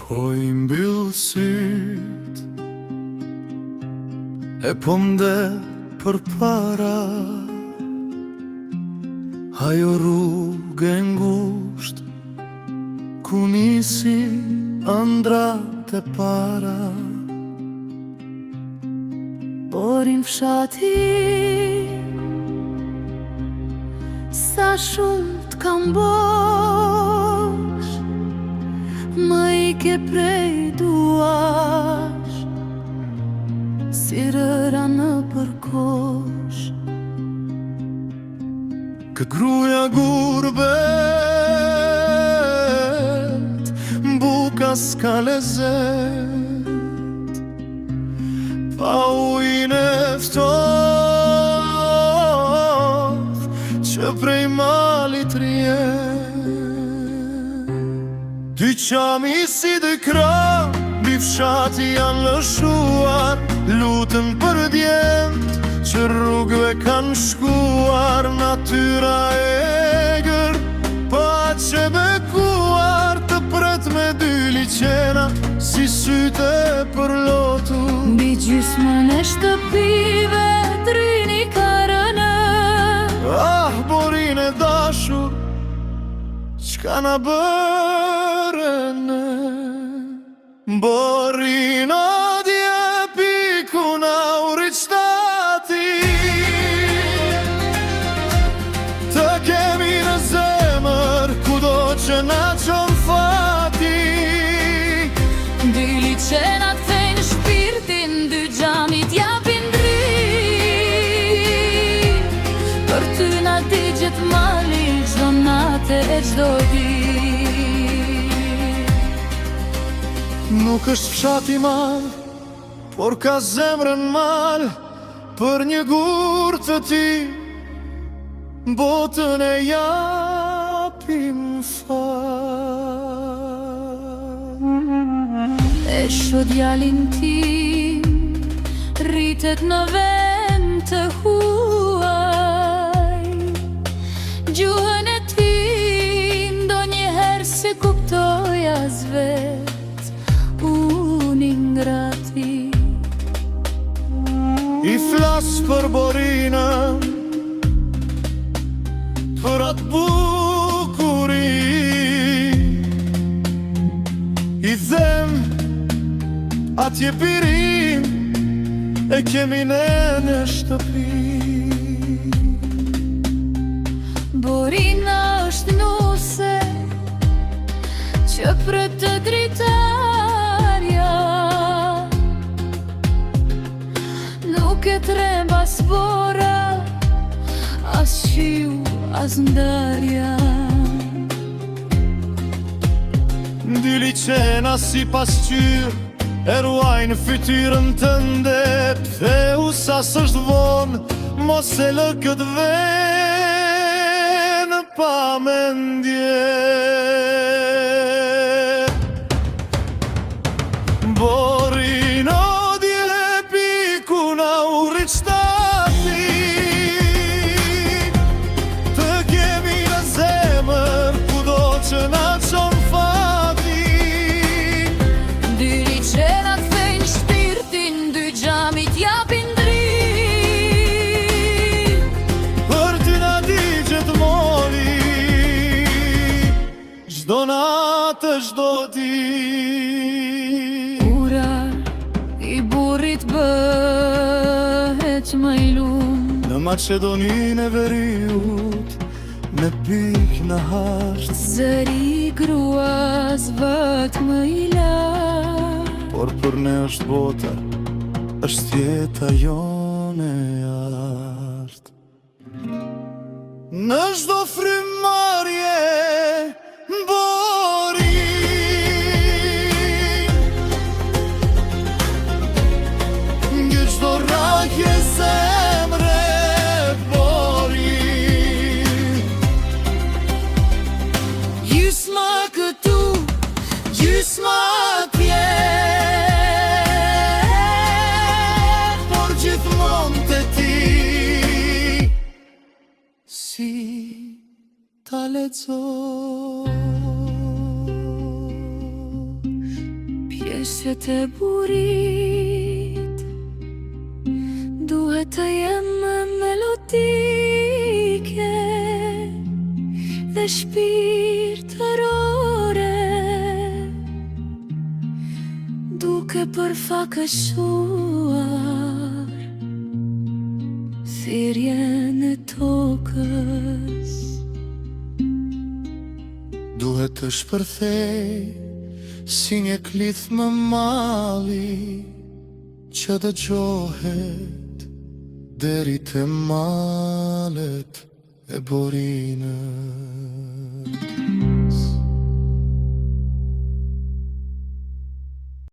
Po I mbyll syt e po mder për para, ajo rrugë e ngusht ku nisi ëndrat e para. Por in fshati sa shumë t'kam bosh, më I ke prej duash, si rëra në përkosh. Kë gruja gurbet, mbuka s'ka lezet, pa ujin e ftoft që prej malit rjet. Dy qami si dy kra, mbi fshati janë lëshuar, lutën për djemt që rrugëve kanë shkuar. Natyra e egër, pa që bekuar, të pret me dy liqena si syte për lotu. Mbi gjysmën e shtëpive trini ka rënë, Ah, borin e dashur, çka na bërën? Borin o dje piku na urit shtati, të kemi në zemër kudo që na qon fati. dy liqenat thejnë shpirtin, dy gjamit japin dritë. Për ty na digjet mali, çdo natë e çdo ditë. Nuk është fshati mal, por ka zemrën mal, për një gur të ti botën e japim fal. E sho djalin tim rritet në vend të huaj, gjuhën e tim ndonjëherë se kuptoj as vet, unë ingrati. I flas për borinën, për atë bukuri, I them atje pirim e kemi ne në shtëpi. Borina është nuse që për të dritarja, nuk e tremba s'bora, as shiu, as ndarja. Dy liqena si pasqyr e ruajnë fytyrën tënde. Ptheu sa s'është vonë, mos e lë këtë venë pa mendje. Borin o dje piku na urit shtati, të kemi në zemër kudo që na qon fati. Dy liqenat thejnë shpirtin, dy gjamit japin dritë. Për ty na digjet moli, çdo natë çdo ditë. Ura I burrit bëhet më I lumë, Në Maqedoninë e Veriut me pik në hasht, zëri I gruas vët më I lartë. por për ne është bota, është jeta jone artë. Në çdo frymarrje borin, nge çdo rakje zemre borin. Gjysma këtu, gjysma atje, Por gjithmonë te ti, si ta lexosh. Veshjet e burit duhet të jenë melodike dhe shpirtërore, duke përfaqësuar thirrjen e tokës. Duhet të shpërthej si një klith më mali që dëgjohet deri te malet e borinës.